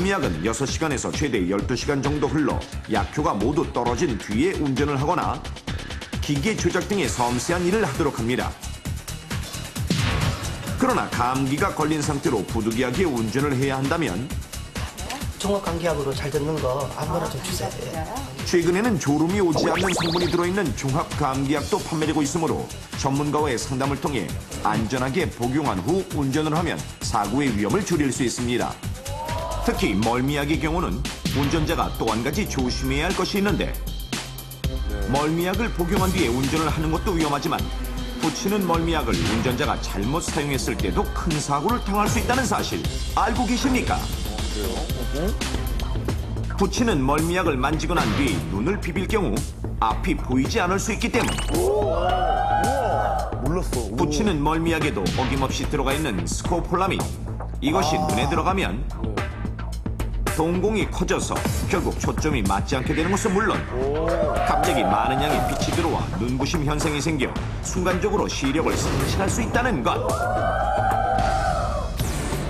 멀미약은 6시간에서 최대 12시간 정도 흘러 약효가 모두 떨어진 뒤에 운전을 하거나 기계 조작 등의 섬세한 일을 하도록 합니다. 그러나 감기가 걸린 상태로 부득이하게 운전을 해야 한다면 종합감기약으로 잘 듣는 거 아무거나 좀 주세요. 최근에는 졸음이 오지 않는 성분이 들어있는 종합감기약도 판매되고 있으므로 전문가와의 상담을 통해 안전하게 복용한 후 운전을 하면 사고의 위험을 줄일 수 있습니다. 특히 멀미약의 경우는 운전자가 또 한 가지 조심해야 할 것이 있는데 멀미약을 복용한 뒤에 운전을 하는 것도 위험하지만 붙이는 멀미약을 운전자가 잘못 사용했을 때도 큰 사고를 당할 수 있다는 사실 알고 계십니까? 붙이는 멀미약을 만지고 난 뒤 눈을 비빌 경우 앞이 보이지 않을 수 있기 때문 몰랐어. 붙이는 멀미약에도 어김없이 들어가 있는 스코폴라민 이것이 눈에 들어가면 동공이 커져서 결국 초점이 맞지 않게 되는 것은 물론 갑자기 많은 양의 빛이 들어와 눈부심 현상이 생겨 순간적으로 시력을 상실할 수 있다는 것.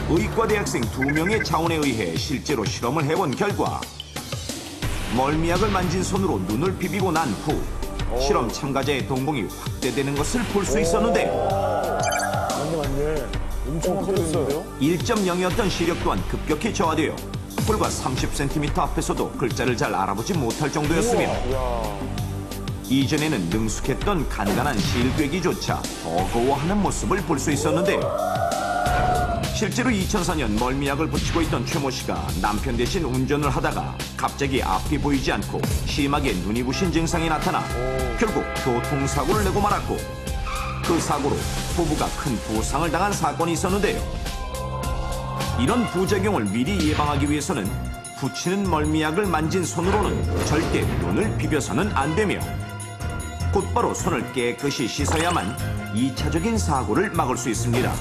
의과 대학생 2명의 자원에 의해 실제로 실험을 해본 결과 멀미약을 만진 손으로 눈을 비비고 난 후 실험 참가자의 동공이 확대되는 것을 볼 수 있었는데요. 맞네. 엄청 커졌어요. 1.0이었던 시력 또한 급격히 저하되어 불과 30cm 앞에서도 글자를 잘 알아보지 못할 정도였으며 이전에는 능숙했던 간단한 실꿰기조차 버거워하는 모습을 볼 수 있었는데요. 실제로 2004년 멀미약을 붙이고 있던 최모 씨가 남편 대신 운전을 하다가 갑자기 앞이 보이지 않고 심하게 눈이 부신 증상이 나타나 결국 교통사고를 내고 말았고 그 사고로 부부가 큰 부상을 당한 사건이 있었는데요. 이런 부작용을 미리 예방하기 위해서는 붙이는 멀미약을 만진 손으로는 절대 눈을 비벼서는 안 되며 곧바로 손을 깨끗이 씻어야만 2차적인 사고를 막을 수 있습니다.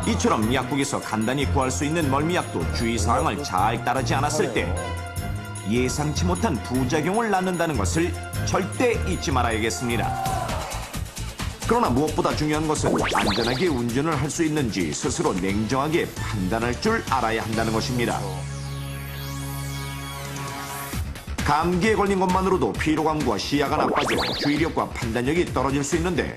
이처럼 약국에서 간단히 구할 수 있는 멀미약도 주의사항을 잘 따르지 않았을 때 예상치 못한 부작용을 낳는다는 것을 절대 잊지 말아야겠습니다. 그러나 무엇보다 중요한 것은 안전하게 운전을 할 수 있는지 스스로 냉정하게 판단할 줄 알아야 한다는 것입니다. 감기에 걸린 것만으로도 피로감과 시야가 나빠져 주의력과 판단력이 떨어질 수 있는데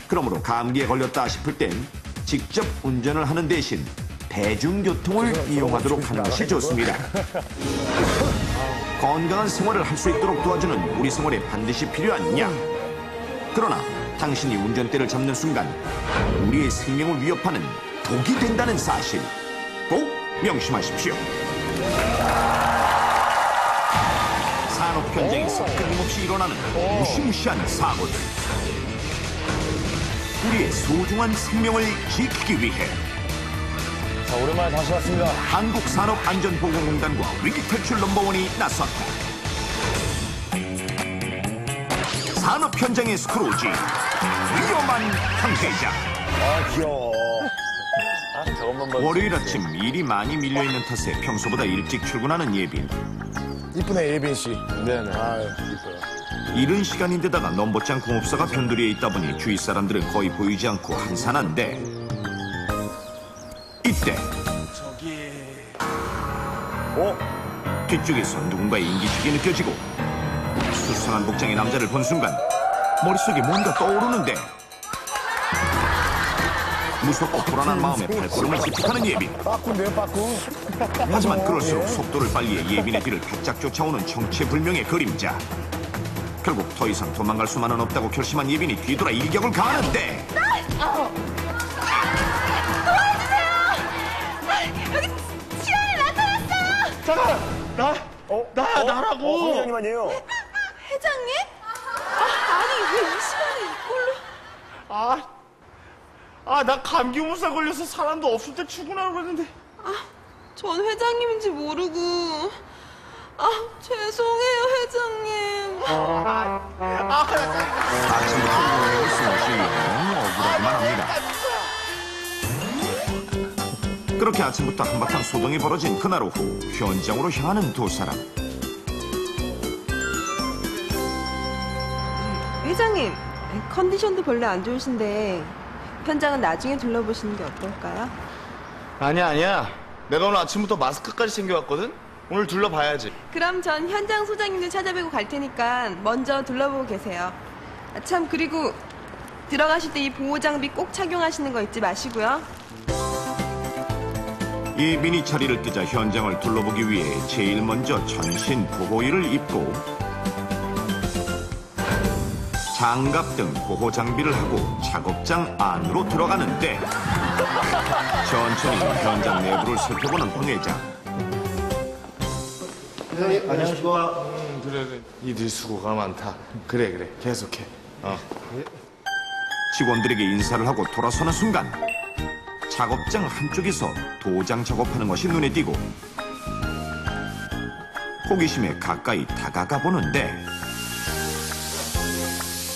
그러므로 감기에 걸렸다 싶을 땐 직접 운전을 하는 대신 대중교통을 이용하도록 하는 것이 좋습니다. 건강한 생활을 할 수 있도록 도와주는 우리 생활에 반드시 필요한 약. 그러나 당신이 운전대를 잡는 순간 우리의 생명을 위협하는 독이 된다는 사실 꼭 명심하십시오. 산업 현장에서 끊임없이 일어나는 무시무시한 사고들. 우리의 소중한 생명을 지키기 위해 자, 오랜만에 다시 왔습니다. 한국산업안전보건공단과 위기탈출 넘버원이 나섰다. 산업 현장의 스크루지, 위험한 황태자. 아, 귀여워. 월요일 아침 일이 많이 밀려있는 탓에 평소보다 일찍 출근하는 예빈. 이쁘네, 예빈 씨. 네네. 아, 이뻐요. 이른 시간인데다가 넘버짱 공업사가 변두리에 있다 보니 주위 사람들은 거의 보이지 않고 한산한데 이때 뒤쪽에서 누군가의 인기척이 느껴지고 수상한 복장의 남자를 본 순간 머릿속에 뭔가 떠오르는데 무섭고 불안한 마음에 발걸음을 짚직하는 예빈. 빠꾸인데요, 빠꾸? 하지만 그럴수록 속도를 빨리해 예빈의 뒤를 바짝 쫓아오는 정체불명의 그림자. 결국 더 이상 도망갈 수만은 없다고 결심한 예빈이 뒤돌아 일격을 가하는데 여기 치아에 나타났어! 잠깐! 나라고! 회장님 아니에요? 회장님? 아니 왜 이 시간에 이꼴로? 나 감기 몸살 걸려서 사람도 없을 때 출근하려고 했는데. 전 회장님인지 모르고. 죄송해요 회장님. 아침부터 운명을 쓰는 너무 억울하기만 합니다. 그렇게 아침부터 한바탕 소동이 벌어진 그날 오후 현장으로 향하는 두 사람. 회장님, 컨디션도 별로 안 좋으신데 현장은 나중에 둘러보시는 게 어떨까요? 아니야. 내가 오늘 아침부터 마스크까지 챙겨왔거든? 오늘 둘러봐야지. 그럼 전 현장 소장님들 찾아뵈고 갈 테니까 먼저 둘러보고 계세요. 아, 참 그리고 들어가실 때 이 보호 장비 꼭 착용하시는 거 잊지 마시고요. 예빈이 자리를 뜨자 현장을 둘러보기 위해 제일 먼저 전신 보호의를 입고 장갑 등 보호 장비를 하고 작업장 안으로 들어가는데 천천히 현장 내부를 살펴보는 황 회장. 회장님, 안녕하십니까. 그래. 니들 수고가 많다. 그래. 계속해. 직원들에게 인사를 하고 돌아서는 순간 작업장 한쪽에서 도장 작업하는 것이 눈에 띄고 호기심에 가까이 다가가 보는데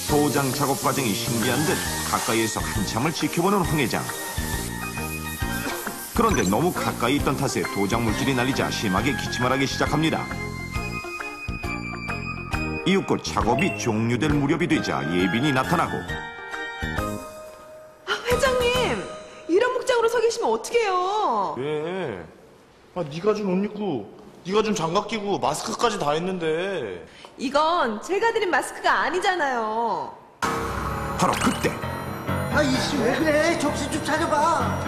도장 작업 과정이 신기한 듯 가까이에서 한참을 지켜보는 황 회장. 그런데 너무 가까이 있던 탓에 도장 물질이 날리자 심하게 기침을 하기 시작합니다. 이윽고 작업이 종료될 무렵이 되자 예빈이 나타나고 회장님, 이런 복장으로 서 계시면 어떡해요? 왜? 네가 준 옷 입고, 네가 준 장갑 끼고, 마스크까지 다 했는데. 이건 제가 드린 마스크가 아니잖아요. 바로 그때 이씨 왜 그래? 정신 좀 차려봐.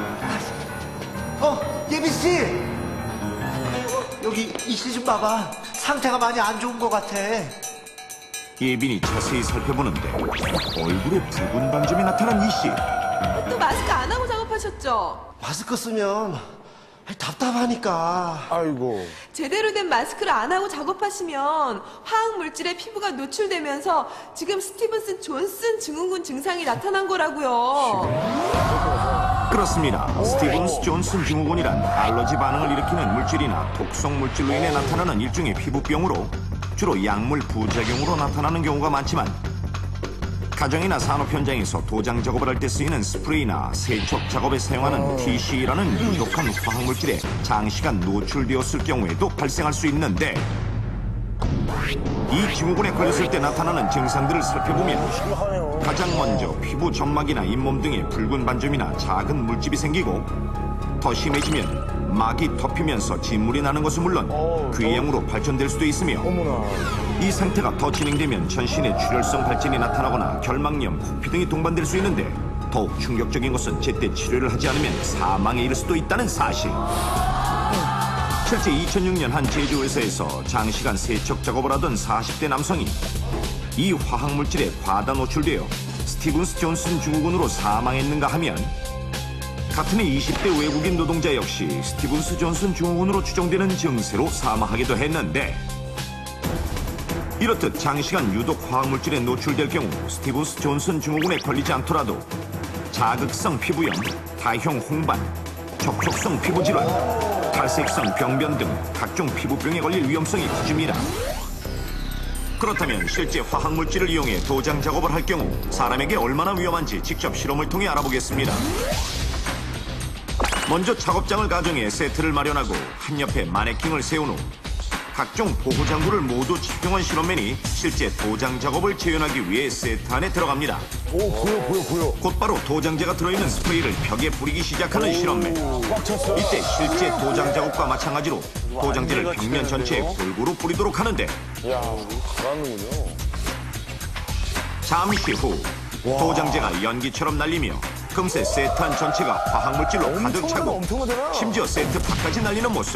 예빈 씨. 여기 이씨 좀 봐봐. 상태가 많이 안 좋은 것 같아. 예빈이 자세히 살펴보는데 얼굴에 붉은 반점이 나타난 이씨. 또 마스크 안 하고 작업하셨죠? 마스크 쓰면 답답하니까. 아이고. 제대로 된 마스크를 안 하고 작업하시면 화학 물질에 피부가 노출되면서 지금 스티븐슨 존슨 증후군 증상이 나타난 거라고요. 그렇습니다. 스티븐스 존슨 증후군이란 알러지 반응을 일으키는 물질이나 독성 물질로 인해 나타나는 일종의 피부병으로 주로 약물 부작용으로 나타나는 경우가 많지만 가정이나 산업 현장에서 도장 작업을 할 때 쓰이는 스프레이나 세척 작업에 사용하는 TC라는 유독한 화학물질에 장시간 노출되었을 경우에도 발생할 수 있는데 이 증후군에 걸렸을 때 나타나는 증상들을 살펴보면 가장 먼저 피부 점막이나 잇몸 등에 붉은 반점이나 작은 물집이 생기고 더 심해지면 막이 덮이면서 진물이 나는 것은 물론 궤양으로 발전될 수도 있으며 이 상태가 더 진행되면 전신에 출혈성 발진이 나타나거나 결막염, 호피 등이 동반될 수 있는데 더욱 충격적인 것은 제때 치료를 하지 않으면 사망에 이를 수도 있다는 사실. 실제 2006년 한 제조회사에서 장시간 세척 작업을 하던 40대 남성이 이 화학물질에 과다 노출되어 스티븐스 존슨 증후군으로 사망했는가 하면 같은 해 20대 외국인 노동자 역시 스티븐스 존슨 증후군으로 추정되는 증세로 사망하기도 했는데 이렇듯 장시간 유독 화학물질에 노출될 경우 스티븐스 존슨 증후군에 걸리지 않더라도 자극성 피부염, 다형 홍반, 접촉성 피부질환, 탈색성 병변 등 각종 피부병에 걸릴 위험성이 커집니다. 그렇다면 실제 화학물질을 이용해 도장 작업을 할 경우 사람에게 얼마나 위험한지 직접 실험을 통해 알아보겠습니다. 먼저 작업장을 가정해 세트를 마련하고 한 옆에 마네킹을 세운 후 각종 보호장구를 모두 착용한 실험맨이 실제 도장 작업을 재현하기 위해 세트 안에 들어갑니다. 보여. 곧바로 도장제가 들어있는 스프레이를 벽에 뿌리기 시작하는 실험맨. 꽉 찼어. 이때 실제 도장 작업과 마찬가지로 도장제를 벽면 전체에 골고루 뿌리도록 하는데 야, 잘하는군요. 잠시 후 도장제가 연기처럼 날리며 금세 세트 안 전체가 화학물질로 가득 차고 엄청나잖아. 심지어 세트 밖까지 날리는 모습.